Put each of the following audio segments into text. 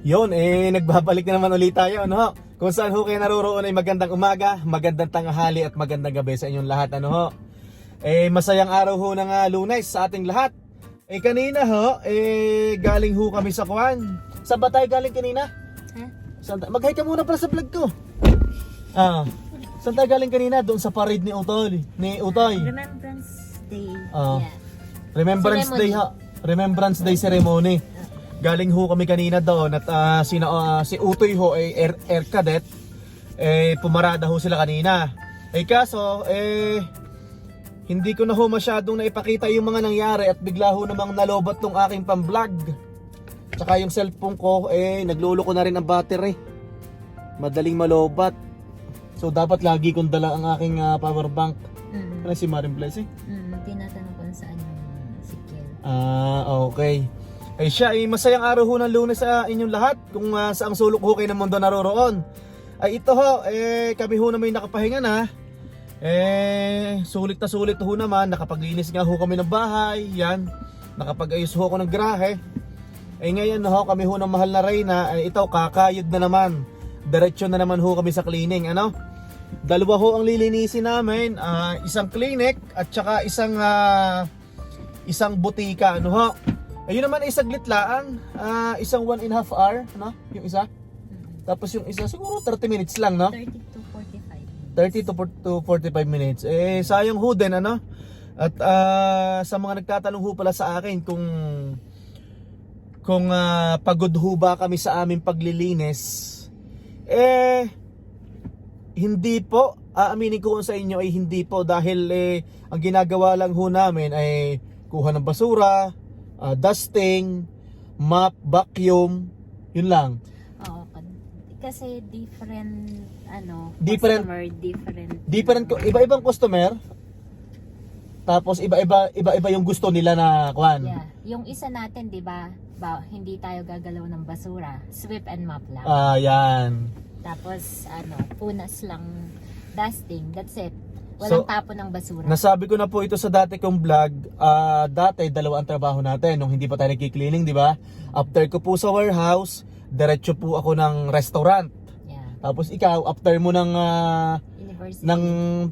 Yun, nagbabalik na naman ulit tayo, ano ho? Kung saan ho kayo naroroon ay magandang umaga, magandang tanghali at magandang gabi sa inyong lahat, ano ho? Masayang araw ho ng Lunes sa ating lahat. Kanina ho, galing ho kami sa Kuan. Saan ba tayo galing kanina? Mag-hi ka muna para sa vlog ko. Saan tayo galing kanina? Doon sa parade ni Utoy. Remembrance Day. Remembrance Day ha. Remembrance Day ceremony. Galing ho kami kanina doon at si Utoy ho ay air cadet. Pumarada ho sila kanina. Kaso hindi ko na ho masyadong naipakita yung mga nangyari at bigla ho namang nalobat tong aking pang-vlog. Tsaka yung cellphone ko nagluloko na rin ang battery. Madaling malobat. So dapat lagi kong dala ang aking power bank. Ano si Maring Blessing? Tinatanong ko saan yung sikil. Okay. Siya masayang araw ho ng Lunes sa inyong lahat. Kung saang sulok ho kayo ng mundo naroroon. Ito ho, kami ho na may nakapahinga na. Sulit na sulit ho naman. Nakapaglinis nga ho kami ng bahay. Yan. Nakapag-ayos ho ako ng garahe. Ngayon ho, kami ho ng mahal na Reyna. Ito, kakayod na naman. Diretso na naman ho kami sa cleaning. Ano? Dalawa ho ang lilinisin namin. Isang clinic at saka isang butika. Ano ho? Ayun naman ay saglit lang, isang 1.5 hour, no? Yung isa. Tapos yung isa siguro 30 minutes lang, no? 30 to 45 minutes. Sayang ho din, ano? At sa mga nagtatanong ho pala sa akin kung pagod ho ba kami sa aming paglilinis, hindi po. Aaminin ko sa inyo ay hindi po dahil ang ginagawa lang ho namin ay kuha ng basura, dusting, mop, vacuum, yun lang. Oo, kasi different Different iba-ibang customer. Tapos iba-iba yung gusto nila na kuan. Yeah. Yung isa natin, 'di ba? Hindi tayo gagalaw ng basura, sweep and mop lang. Yan. Tapos punas lang, dusting, that's it. Walang tapo ng basura. Nasabi ko na po ito sa dati kong vlog. Dati dalawa ang trabaho natin nung hindi pa tayo nagki-cleaning, di ba? After ko po sa warehouse, diretso po ako ng restaurant. Yeah. Tapos ikaw, after mo ng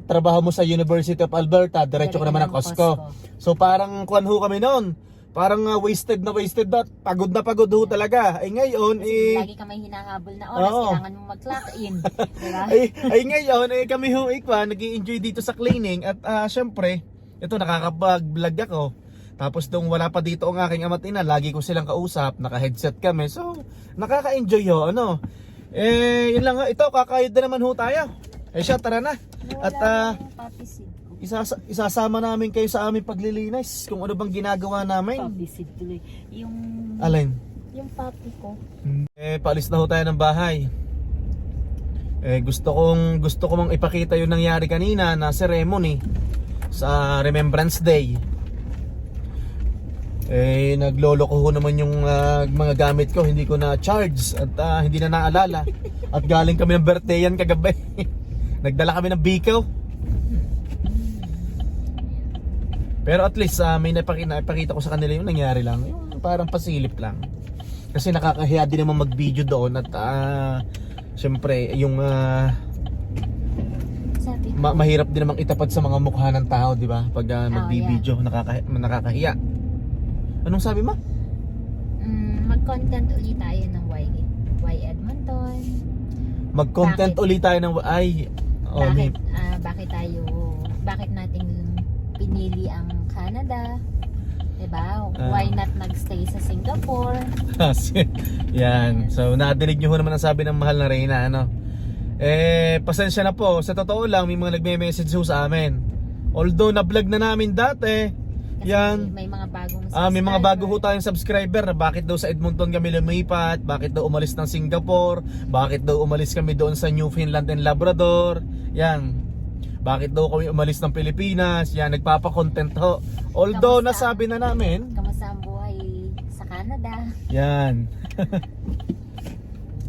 trabaho mo sa University of Alberta, diretso ko naman ng Costco. So parang kuan ho kami noon. Parang wasted na pagod ho talaga. Ngayon lagi ka may hinahabol na oras, kailangan mo mag-clock in, diba? Ngayon kami ho nag-i-enjoy dito sa cleaning at syempre, ito nakakapag-vlog ako. Tapos nung wala pa dito ang aking ama't ina, lagi ko silang kausap, naka-headset kami. So, nakaka-enjoy ho, ano. Yun lang ito, kakayod na naman ho tayo. Siya, tara na. At isasama namin kayo sa aming paglilinis kung ano bang ginagawa namin. Papisid tuloy. Alin? Yung papi ko. Paalis na ho tayo ng bahay. Gusto ko mang ipakita yung nangyari kanina na ceremony sa Remembrance Day. Nagloloko ho naman yung mga gamit ko, hindi ko na charge at hindi na naalala. At galing kami ng birthdayan kagabi. Nagdala kami ng bikaw. Pero at least may napakita ko sa kanila yung nangyari lang. Yung parang pasilip lang. Kasi nakakahiya din naman mag-video doon at syempre yung mahirap din namang itapat sa mga mukha ng tao, di ba? Pag mag-video, nakakahiya. Anong sabi mo? Mag-content ulit tayo ng Y Edmonton. Mag-content ulit tayo ng bakit natin pinili ang Canada? Diba? Why not nagstay sa Singapore? Yan. So nadinig nyo naman ang sabi ng mahal na Reyna, ano? Pasensya na po. Sa totoo lang, may mga nagme-message sa amin. Although na-vlog na namin dati. Kasi yan. May mga bagong subscriber. May mga bago ho tayong subscriber na bakit daw sa Edmonton kami lumipat, bakit daw umalis ng Singapore, bakit daw umalis kami doon sa Newfoundland and Labrador. Yan. Bakit daw kami umalis ng Pilipinas? Yan, nagpapa-content ho. Although nasabi na namin, kamusta ang buhay sa Canada? Yan.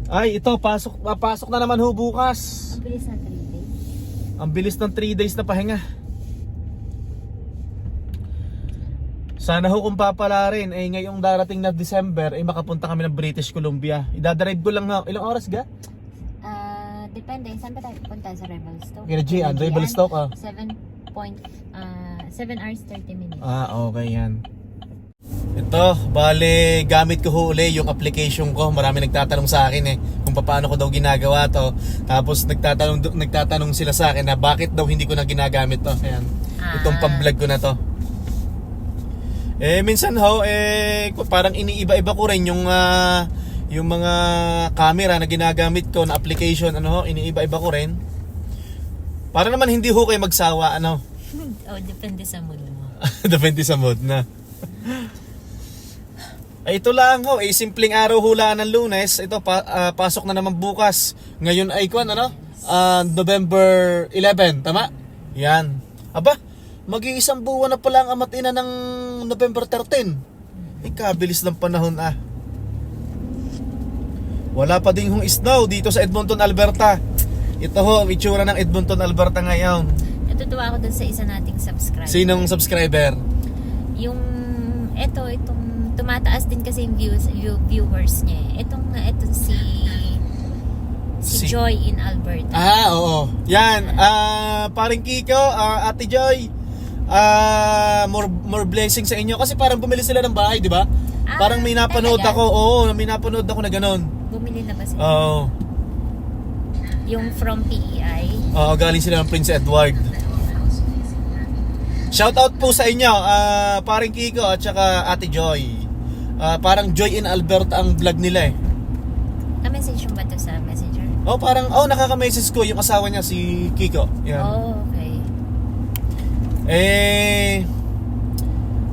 Ay, ito pasok na naman ho bukas. Ang bilis ng 3 days. Ang bilis ng 3 days na pahinga. Sana ho kung papala rin, ngayong darating na December, makapunta kami ng British Columbia. Idadrive ko lang ha. Ilang oras ga? Depende. Saan ba tayo pupunta? Sa Revelstoke? Kaya Gian, Revelstoke 7 hours 30 minutes. Okay yan. Ito, bale, gamit ko ho uli yung application ko. Marami nagtatanong sa akin kung paano ko daw ginagawa to. Tapos nagtatanong sila sa akin na bakit daw hindi ko na ginagamit to. Ayan. Itong pang-vlog ko na to. Minsan ho, parang iniiba-iba ko rin yung mga camera na ginagamit ko na application, iniiba-iba ko rin. Para naman hindi ho kayo magsawa, Depende sa mood mo. Depende sa mood na. Ito lang ho, simpleng araw hula ng Lunes. Ito, pasok na naman bukas. Ngayon ay November 11, tama? Yan. Aba, mag-iisang buwan na pala ang amat ina ng November 13. Kabilis ng panahon Wala pa din hong snow dito sa Edmonton, Alberta. Ito ho, ang itsura ng Edmonton, Alberta ngayon. Natutuwa ako dun sa isa nating subscriber. Sinong subscriber? Itong tumataas din kasi yung viewers niya. Ito si Joy in Alberta. Oo. Yan, paring Kiko, Ate Joy. More blessing sa inyo kasi parang bumili sila ng bahay, di ba? Parang may napanood talaga? ako. May napanood ako na ganun. Bumili na ba sila? Oo. Yung from PEI. Galing sila ng Prince Edward. Shoutout po sa inyo, paring Kiko at saka Ate Joy. Parang Joy in Alberta ang vlog nila Ka-message mo ba ito sa messenger? Parang nakaka-message ko yung asawa niya si Kiko. Yan. Okay.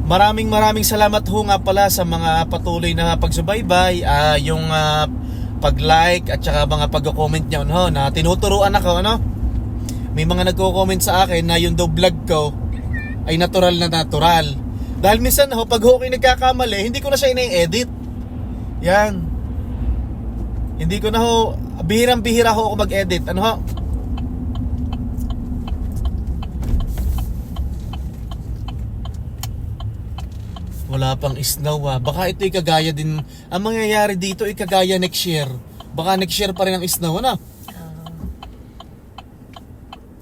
Maraming salamat ho nga pala sa mga patuloy na pagsubaybay, yung pag-like at saka mga pag-comment niyo na tinuturuan ako May mga nagko-comment sa akin na yung daw vlog ko ay natural na natural. Dahil minsan pag ho kayo nagkakamali, hindi ko na siya ina-edit. Yan. Hindi ko na bihirang-bihira ako mag-edit. Wala pang snow Baka ito kagaya din. Ang mangyayari dito kagaya next year. Baka next year pa rin ang snow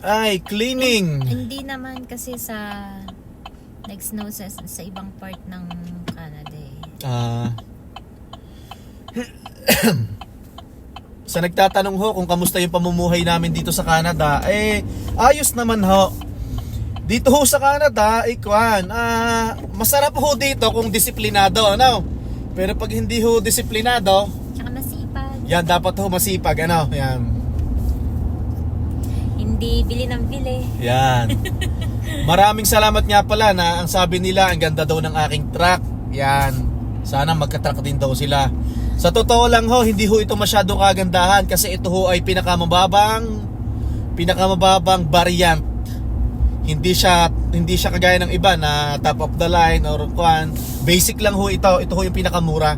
Ay, cleaning. Hindi naman kasi nag-snow sa ibang part ng Canada Sa nagtatanong ho kung kamusta yung pamumuhay namin dito sa Canada, ayos naman ho. Dito ho sa Canada, masarap ho dito kung disiplinado, Pero pag hindi ho disiplinado, tsaka masipag. yan, dapat ho masipag, yan. Hindi bili ng bili. Yan. Maraming salamat nga pala na ang sabi nila, ang ganda daw ng aking truck. Yan. Sana magka-truck din daw sila. Sa totoo lang ho, hindi ho ito masyadong kagandahan kasi ito ho ay pinakamababang variant. Hindi siya kagaya ng iba na top of the line or basic lang ho ito. Ito ho yung pinakamura.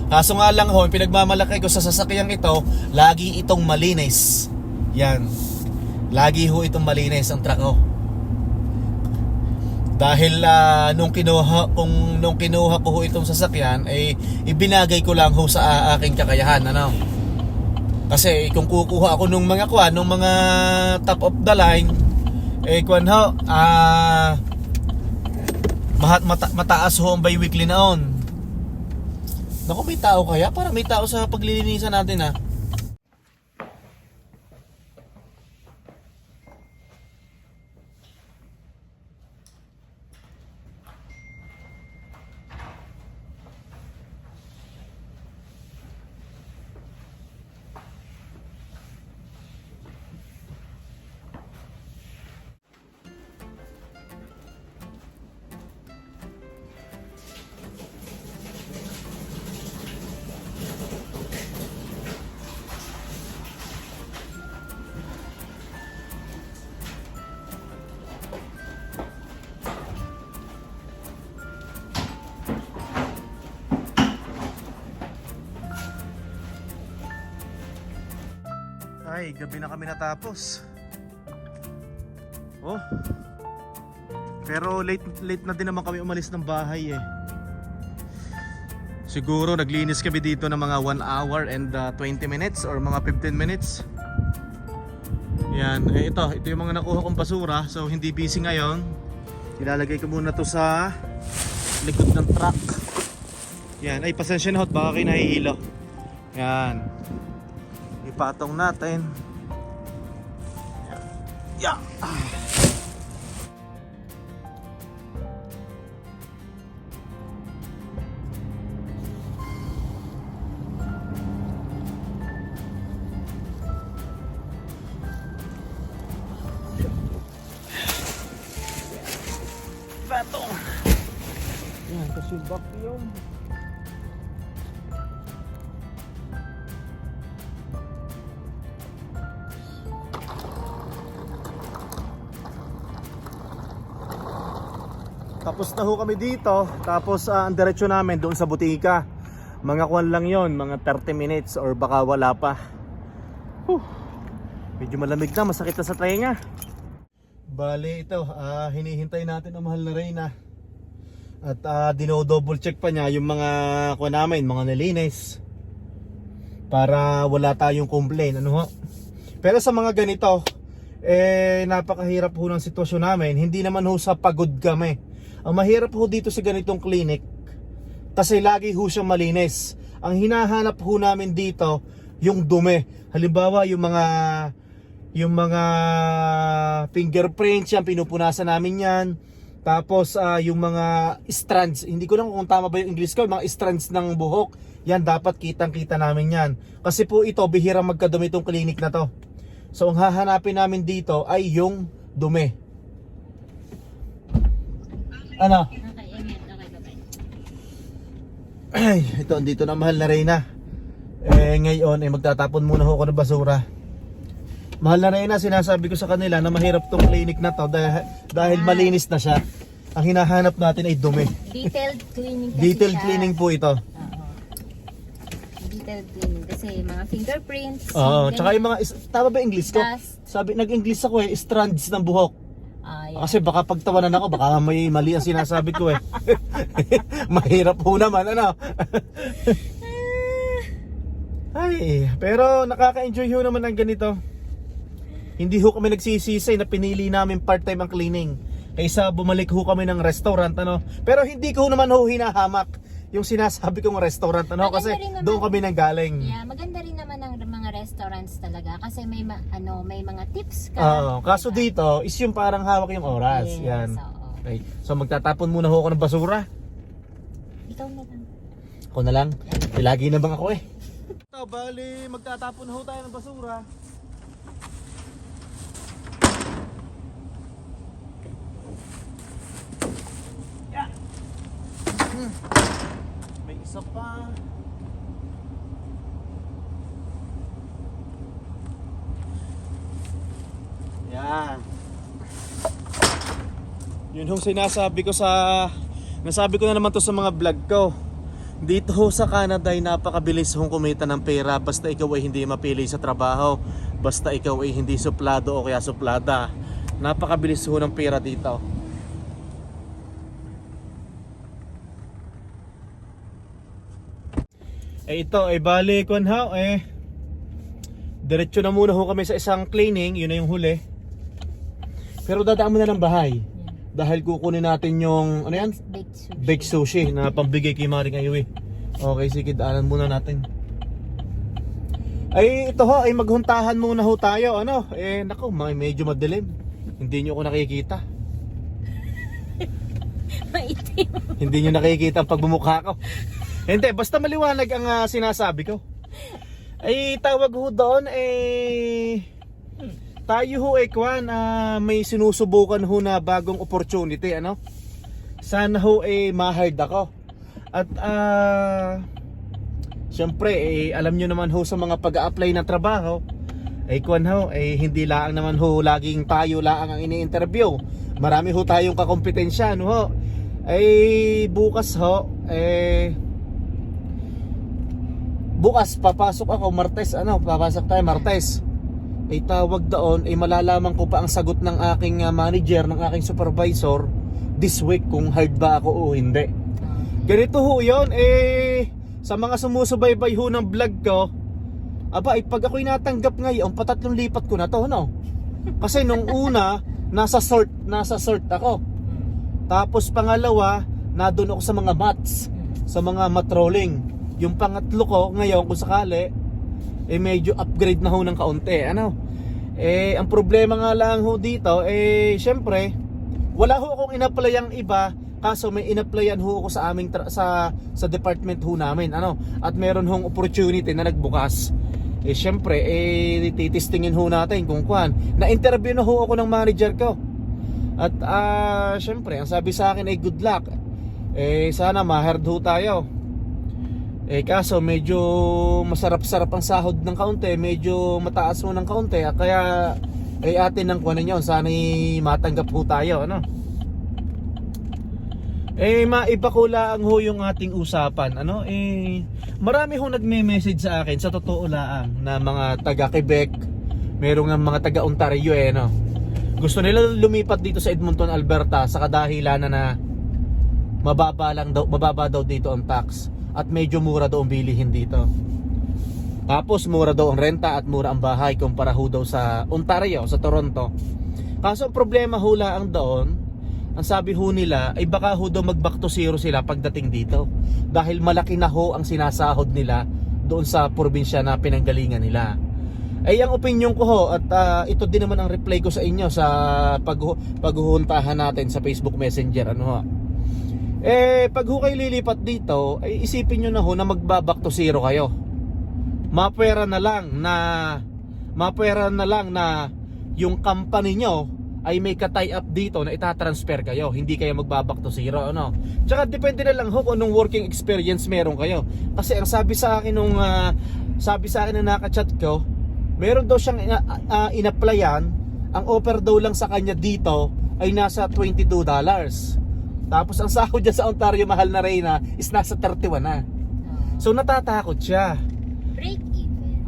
Kaso nga lang ho, yung pinagmamalaki ko sa sasakyang ito, lagi itong malinis. Yan. Lagi ho itong malinis ang truck ko. Dahil nung kinuha ko ho itong sasakyan, ibinagay ko lang ho sa aking kakayahan, Kasi kung kukuha ako nung mga top of the line, mataas ho ang bi-weekly na Naku, may tao kaya? Para may tao sa paglilinisan natin Ay, gabi na kami natapos. Pero late na din naman kami umalis ng bahay eh. Siguro naglinis kami dito ng mga 1 hour and 20 minutes or mga 15 minutes. Yan, eh, ito yung mga nakuha kong basura. So hindi busy ngayon. Ilalagay ko muna to sa likod ng truck. Yan, ay pasensya na hot, baka kayo nahihilo. Yan. Ipatong natin. Yeah. Patong. Yan, kasi vacuum. Tapos na ho kami dito. Tapos ang diretso namin doon sa butika. Mga kwan lang yon, mga 30 minutes or baka wala pa. Medyo malamig na, masakit na sa tenga. Bale ito, hinihintay natin ang mahal na Reyna. At dino-double check pa niya yung mga kwan namin, mga nalinis. Para wala tayong complain, ano ho. Pero sa mga ganito, napakahirap ho ng sitwasyon namin. Hindi naman ho sa pagod kami. Ang mahirap ho dito sa ganitong clinic kasi lagi ho siyang malinis. Ang hinahanap ho namin dito yung dumi. Halimbawa yung mga fingerprints yan, pinupunasan namin yan. Tapos yung mga strands, hindi ko lang kung tama ba yung English ko, mga strands ng buhok, yan dapat kitang-kita namin yan. Kasi po ito, bihirang magkadumi itong clinic na to. So ang hahanapin namin dito ay yung dumi. Ano? Okay, amen. Okay, bye-bye. Ay, ito, andito na mahal na Reyna. Ngayon, magtatapon muna ho ako ng basura. Mahal na Reyna, sinasabi ko sa kanila na mahirap tong clinic na to dahil malinis na siya. Ang hinahanap natin ay dumi. Detailed cleaning kasi Detailed siya. cleaning po ito. Oo. Detailed cleaning kasi mga fingerprints. Oo, ganyan. tsaka yung mga, tama ba English ko? Dust. Sabi, nag-English ako strands ng buhok. Yeah. Kasi baka pagtawanan ako, baka may mali ang sinasabi ko eh. Mahirap po naman, ano? Ay, pero nakaka-enjoy ho naman ng ganito. Hindi ho kami nagsisisi na pinili namin part-time ang cleaning. Kaysa bumalik ho kami ng restaurant, ano? Pero hindi ko naman ho hinahamak yung sinasabi kong restaurant, ano? Maganda Kasi rin naman. doon kami nanggaling. Yeah, maganda rin naman ang mga restaurants talaga kasi may may mga tips ka. Oo, kaso dito is yung parang hawak yung oras. Yes, Yan. oo. Okay. So magtatapon muna ho ako ng basura. Ikaw na lang. Ako na lang. Lagi na bang ako eh. Ito, bali magtatapon ho tayo ng basura. Yeah. May isa pa. Yan. Yun yung sinasabi ko nasabi ko na naman to sa mga vlog ko. Dito ho sa Canada ay napakabilis hong kumita ng pera basta ikaw ay hindi mapili sa trabaho. Basta ikaw ay hindi suplado o kaya suplada. Napakabilis ho ng pera dito. Ito ay bali kun ha diretso na muna ho kami sa isang cleaning, yun na yung huli. Pero dadaan muna ng bahay. Dahil kukunin natin yung ano yan? Baked sushi na pambigay kay Maring Ayuwi. Okay, sige, daanan muna natin. Ay ito ho, ay maghuntahan muna ho tayo. Ano? Naku, medyo madilim. Hindi nyo ako nakikita. Maitim. Hindi nyo nakikita ang pagbumukha ko. Hindi, basta maliwanag ang sinasabi ko. Ay tawag ho doon tayo ho kwan may sinusubukan ho na bagong opportunity, ano? Sana ho ma-hard ako. At syempre alam nyo naman ho sa mga pag-a-apply na trabaho kwan ho hindi lang naman ho laging tayo lang ang ini-interview. Marami ho tayong kakompetensya, no ho. Bukas ho bukas papasok ako Martes, papasok tayo Martes. Tawag doon malalaman ko pa ang sagot ng aking manager, ng aking supervisor this week kung hard ba ako o hindi. Ganito ho yun, sa mga sumusubaybay ho ng vlog ko, aba, pag ako'y natanggap ngayon, patatlong lipat ko na to, no? Kasi nung una, nasa sort ako. Tapos pangalawa, nadun ako sa mga mats, sa mga matrolling. Yung pangatlo ko, ngayon kung sakali, medyo upgrade na ho ng kaunti, ano? Ang problema nga lang ho dito, syempre, wala ho akong in-applyan iba, kaso may in-applyan ho ako sa aming sa department ho namin, ano? At meron hong opportunity na nagbukas. Syempre, titistingin ho natin kung kuan. Na-interview na ho ako ng manager ko. At syempre, ang sabi sa akin ay good luck. Sana ma-hired ho tayo. Kaso medyo masarap-sarap ang sahod ng kaunti, medyo mataas mo ng kaunti, kaya atin ng kuan ninyo, sana matanggap ho tayo, ano? Maiba ko lang ho yung ating usapan, ano? Marami ho nagme-message sa akin, sa totoo lang, na mga taga Quebec, merong ng mga taga Ontario, no? Gusto nila lumipat dito sa Edmonton, Alberta, sa kadahilan na mababa daw dito ang tax. At medyo mura daw ang bilihin dito. Tapos mura daw ang renta at mura ang bahay kumpara ho daw sa Ontario, sa Toronto. Kaso ang problema ho lang doon, ang sabi ho nila ay baka ho daw mag back to zero sila pagdating dito. Dahil malaki na ho ang sinasahod nila doon sa probinsya na pinanggalingan nila. Ang opinion ko ho, at ito din naman ang reply ko sa inyo sa paghuhuntahan natin sa Facebook Messenger, ano ho. Pag ho kayo lilipat dito, isipin nyo na ho na magbaback to zero kayo. Mapwera na lang na yung company nyo ay may ka-tie up dito na itatransfer kayo. Hindi kayo magbaback to zero, ano? Tsaka depende na lang ho kung anong working experience meron kayo. Kasi ang sabi sa akin na nakachat ko, meron daw siyang in-applyan, ang offer daw lang sa kanya dito ay nasa $22. Tapos ang sahod niya sa Ontario, mahal na Reyna, is nasa 31 na. So natatakot siya. Break even.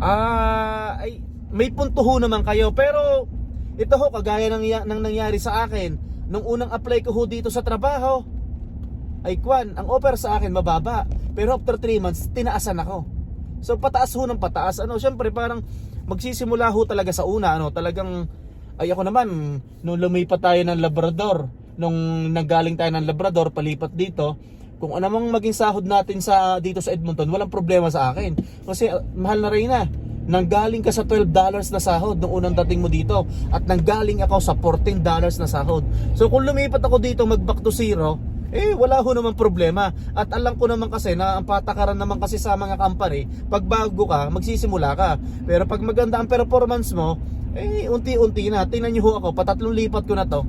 May punto ho naman kayo. Pero ito ho, kagaya ng nangyari sa akin, nung unang apply ko ho dito sa trabaho, ang offer sa akin mababa. Pero after 3 months, tinaasan ako. So pataas ho ng pataas. Siyempre parang magsisimula ho talaga sa una. Talagang, ako naman, nung lumipat tayo ng Labrador, nung nanggaling tayo ng Labrador palipat dito, kung anumang maging sahod natin dito sa Edmonton, walang problema sa akin kasi mahal na rin na. Nanggaling ka sa $12 na sahod nung unang dating mo dito, at nanggaling ako sa $14 na sahod. So kung lumipat ako dito mag back to zero, wala ho naman problema. At alam ko naman kasi na ang patakaran naman kasi sa mga company, pag bago ka, magsisimula ka. Pero pag maganda ang performance mo, unti-unti na. Tingnan niyo ho ako, patatlong lipat ko na to.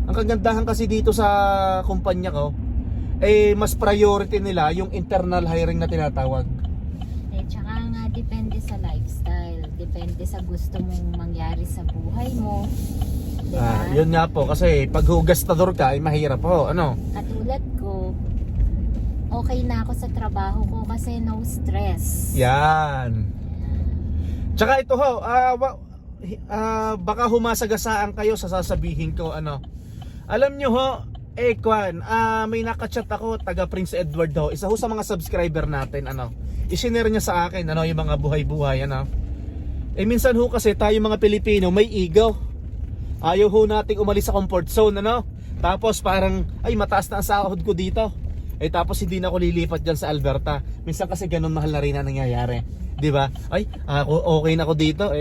Ang kagandahan kasi dito sa kumpanya ko, mas priority nila yung internal hiring na tinatawag. Tsaka nga depende sa lifestyle, depende sa gusto mong mangyari sa buhay mo. Diba? Yun nga po, kasi pag gastador ka ay mahirap po, ano? Katulad ko, okay na ako sa trabaho ko kasi no stress. Yan. Tsaka ito ho, baka humasagasaan kayo sa sasabihin ko, ano? Alam nyo ho, may nakachat ako, taga Prince Edward ho, isa ho sa mga subscriber natin, isinare niya sa akin, yung mga buhay-buhay, minsan ho kasi tayo mga Pilipino may ego. Ayaw ho nating umalis sa comfort zone, Tapos parang, mataas na ang sahod ko dito. Tapos hindi na ako lilipat dyan sa Alberta. Minsan kasi ganun mahal na rin na nangyayari. Di ba? Ako okay na ako dito.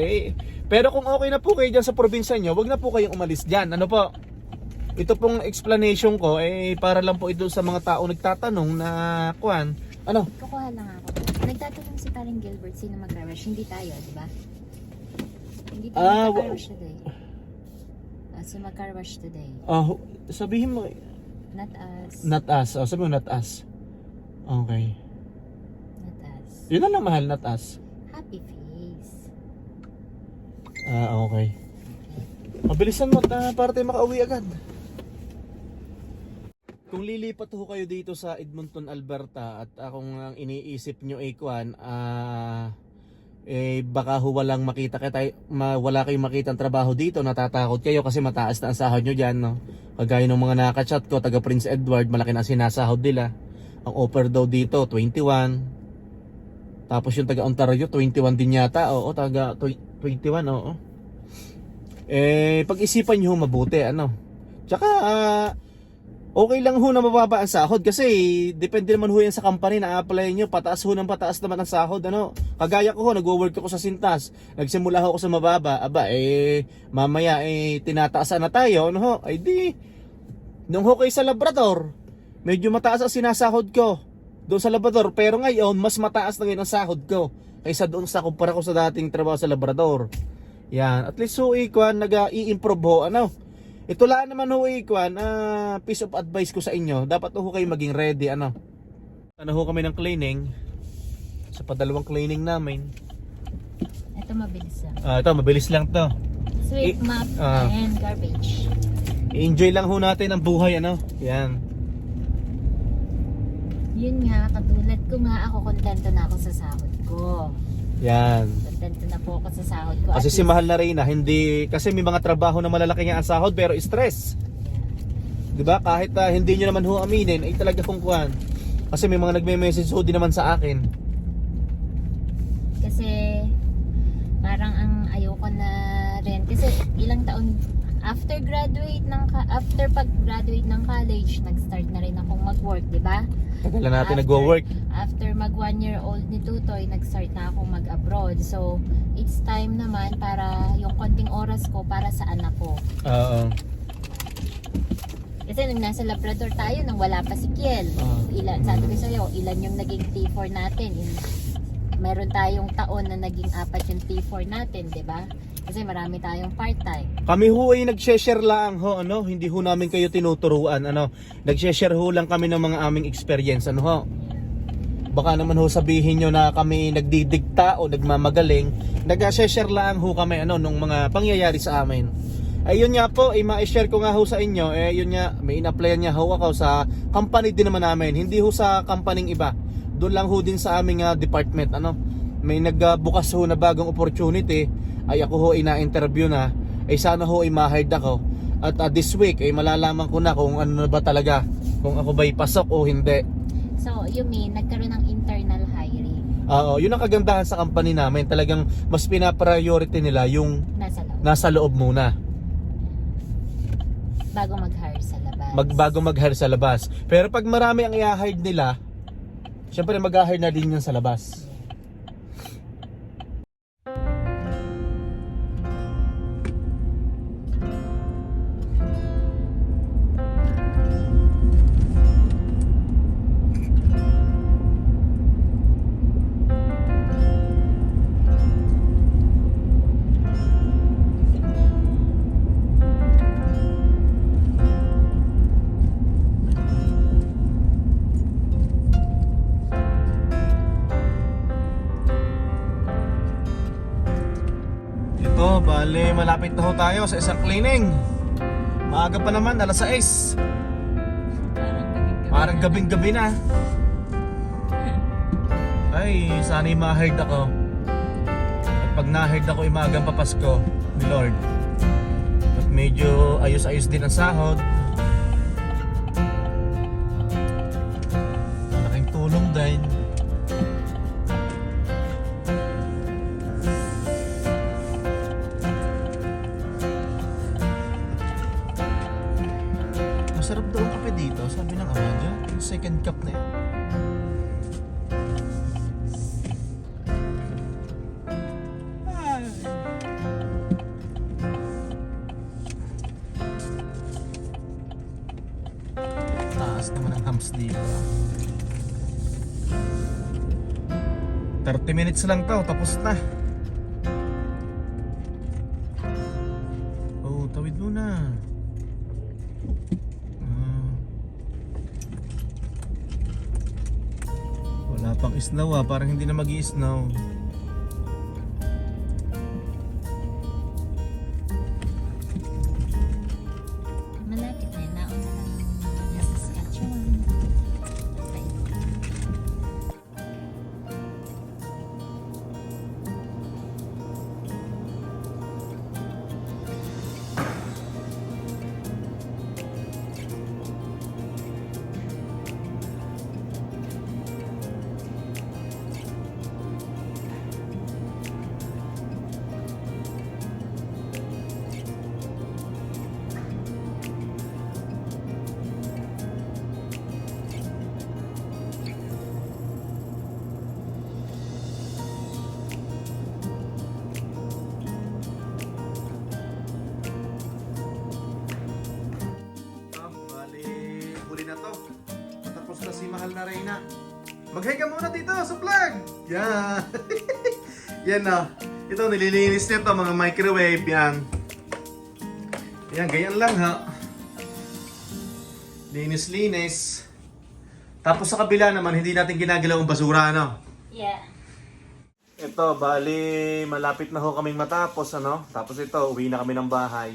Pero kung okay na po kayo dyan sa probinsya nyo, wag na po kayong umalis dyan. Ano po? Ito pong explanation ko para lang po ito sa mga tao nagtatanong na kuan. Kukuha lang ako. Nagtatanong si paring Gilbert sino mag-rush. Hindi tayo, di ba? Hindi tayo mag-rush today. Si mag-rush today. Sabihin mo. Not us. Not us. Sabihin mo not us. Okay. Not us. Yun na lang mahal, not us. Happy face. Okay. Mabilisan mo para tayo makauwi agad. Kung lilipat ho kayo dito sa Edmonton, Alberta, at akong iniisip nyo kuan, baka ho walang makita wala kayong makita ang trabaho dito, natatakot kayo kasi mataas na ang sahod nyo dyan, no? Kagaya ng mga nakachat ko, taga Prince Edward, malaki na sinasahod nila. Ang offer daw dito 21. Tapos yung taga Ontario 21 din yata. Oo, taga 21, oo. Pag-isipan nyo mabuti, ano. Tsaka okay lang ho na mababa ang sahod kasi depende naman ho yan sa company na apply nyo. Pataas ho ng pataas naman ang sahod, ano. Kagaya ko ho, nagwo-work ako sa Sintas. Nagsimula ho ako sa mababa. Aba, mamaya tinataasan na tayo, ano ho. Ay di, nung ho kayo sa Labrador, medyo mataas ang sinasahod ko doon sa Labrador. Pero ngayon, mas mataas na ngayon ang sahod ko kaysa doon sa kumpara ko sa dating trabaho sa Labrador. Yan, at least ho ikwan nag-i-improve ho, ano. Ito lang naman ho ikwan, piece of advice ko sa inyo. Dapat ho kayo maging ready, ano. Ano ho kami ng cleaning. Sa padalawang cleaning namin. Ito mabilis lang. Ito mabilis lang to. Sweep, mop, and garbage. I-enjoy lang ho natin ang buhay, ano. Yan. Yun nga, katulad ko nga, ako kontento na ako sa sahod ko. Yan. Kontento na po ako sa sahod ko. Kasi At si least, Mahal na Reyna, hindi, kasi may mga trabaho na malalaki nga ang sahod pero stress. 'Di ba? Kahit hindi niyo naman ho aminin, ay talaga kung kuan. Kasi may mga nagme-message ho din naman sa akin. Kasi parang ang ayoko na rin kasi ilang taon after pag-graduate ng college, nag-start na rin akong mag-work, 'di ba? Tagal na natin nagwo-work. After mag 1 year old ni Tutoy, nag-start na akong mag-abroad. So, it's time naman para yung konting oras ko para sa anak ko. Oo. Kasi nung nasa Labrador tayo, nang wala pa si Kiel, sabi ko sa'yo, ilan yung naging T4 natin. Meron tayong taon na naging 4 yung T4 natin, di ba? Kasi marami tayong part-time. Kami ho ay nag-share lang ho, ano, hindi ho namin kayo tinuturuan, ano. Nag-share ho lang kami ng mga aming experience, ano ho. Baka naman ho sabihin nyo na kami nagdidikta o nagmamagaling. Nag-share lang ho kami, ano, nung mga pangyayari sa amin. Ayun nga po, ma-share ko nga ho sa inyo, yun nga, may in-applyan niya ho ako sa company din naman namin, hindi ho sa company iba. Doon lang ho din sa aming department, ano. May nagbukas ho na bagong opportunity, ay ako ho ina-interview na, sana ho ma-hired ako. At this week ay malalaman ko na kung ano na ba talaga, kung ako ba'y pasok o hindi. So, you mean, nagkaroon ng internal hiring? Oo, yun ang kagandahan sa company namin, talagang mas pina-priority nila yung nasa loob muna. Bago mag-hire sa labas. Bago mag-hire sa labas. Pero pag marami ang i-hire nila, syempre mag-hire na din yan sa labas. Bale, malapit na ho tayo sa isang cleaning. Maaga pa naman, alas 6. Parang gabing-gabi na. Ay, sana'y ma-hired ako. At pag na-hired ako, maagang papasko ni Lord. At medyo ayos-ayos din ang sahod. Malaking tulong din. Masarap daw ang kape dito, sabi ng ama dyan. Yung second cup na yun. Ay. Taas naman ang hams dito. 30 minutes lang to, tapos na. Oh, tawid muna. Wala pang snow parang hindi na mag-i-snow. Malapit na yun, nauna lang nasa Saskatchewan. Okay. mahal na Reyna. Mag-hi ka muna dito sa vlog. Yan. Yan na. Ito, nililinis niya to, mga microwave. Yan. Yan, ganyan lang ha. Linis-linis. Tapos sa kabila naman, hindi natin ginagalaw ang basura, ano? Yeah. Ito, bali, malapit na ho kaming matapos, ano? Tapos ito, uwi na kami ng bahay.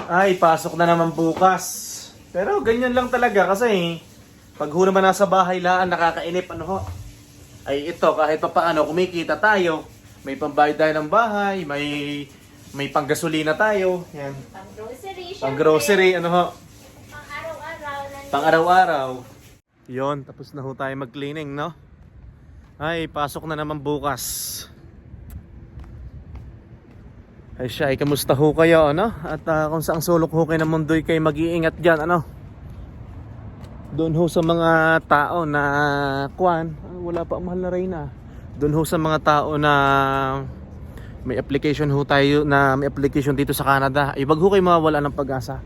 Ay, pasok na naman bukas. Pero ganyan lang talaga kasi pag ho naman nasa bahay laan, nakakainip, ano ho? Ay ito, kahit pa paano, kumikita tayo. May pambayad tayo ng bahay, may panggasolina tayo. Yan. Pang-grocery, Pang-grocery, ano ho? Pang-araw-araw. Pang-araw-araw. Yon, tapos na ho tayo mag-cleaning, no? Ay, pasok na naman bukas. Ay siya, kamusta ho kayo, ano? At kung saang sulok ho kayo ng mundo'y kayo mag-iingat dyan, ano? Doon ho sa mga tao na wala pa ang mahal na Reyna. Doon ho sa mga tao na may application ho tayo, na may application dito sa Canada. Ibag ho kayo mawawala ng pag-asa.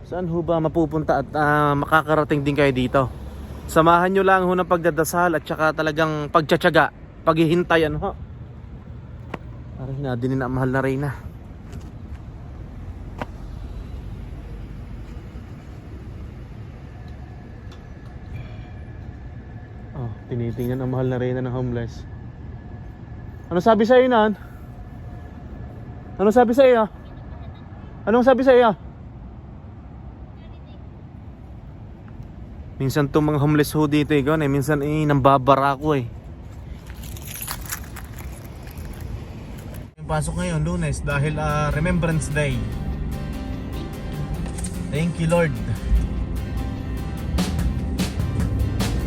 Saan ho ba mapupunta at makakarating din kayo dito? Samahan nyo lang ho ng pagdadasal at saka talagang pagtsatsaga, paghihintay, ano ho? Aray, nadinin na ang mahal na Reyna. Oh, tinitingnan ang mahal na Reyna ng homeless. Ano sabi sa iyo, Nan? Ano sabi sa iyo? Anong sabi sa iyo? Minsan itong mga homeless ho dito, minsan nambabara ako eh. Yung pasok ngayon, Lunes, dahil Remembrance Day. Thank you, Lord.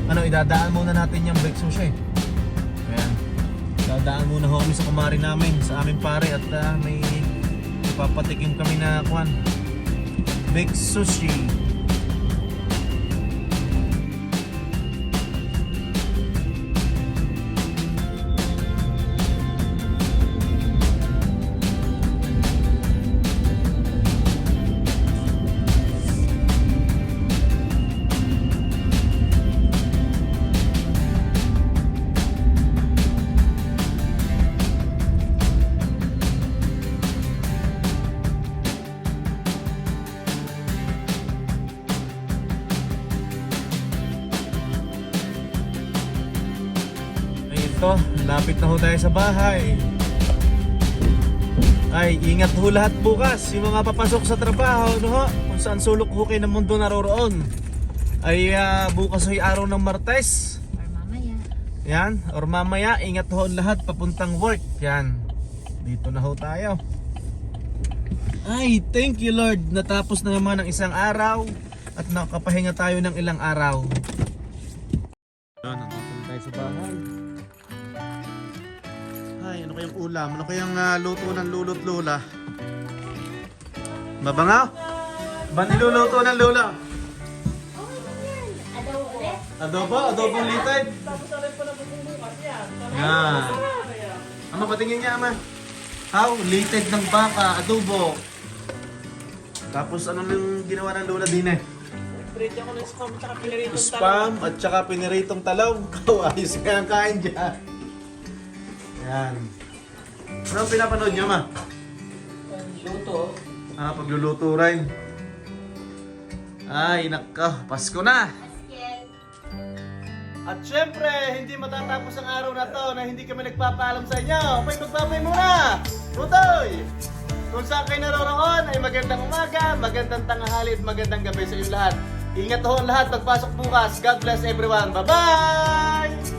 Ano, idadaan muna natin yung bake sushi. Ayan. Idadaan muna ho kami sa kumari namin, sa aming pare, at may ipapatikim kami na bake sushi. Ito, lapit na ho tayo sa bahay. Ay, ingat ho lahat bukas. Yung mga papasok sa trabaho, no ho? Kung saan sulok ho kayo ng mundo naroroon. Ay, bukas ay araw ng Martes. Or mamaya. Yan, or mamaya, ingat ho lahat papuntang work. Yan, dito na ho tayo. Ay, thank you Lord. Natapos na naman ang isang araw at nakapahinga tayo ng ilang araw. Yan, nandito tayo sa bahay. Ay, ano kayang ulam? Ano kayang luto ng lolo't lola? Mabangaw? Ba niluluto ng lola? Adobo ulit? Adobo? Adobong litid? Yan. Ama, patingin niya, ama. How? Litid ng baka, adobo. Tapos ano nang ginawa ng lola din eh? Prito ko ng spam at saka piniritong Spam at saka piniritong talong. Ayos kaya ang kain dyan. Yan. Ano ang pinapanood niya, ma? luto. Pagluluto rin. Ay, nako, Pasko na! At syempre, hindi matatapos ang araw na to na hindi kami nagpapaalam sa inyo. May magpapay muna! Tutoy! Kung saan kayo naroroon ay magandang umaga, magandang tanghali at magandang gabi sa inyo lahat. Ingat ho ang lahat pagpasok bukas. God bless everyone. Bye-bye!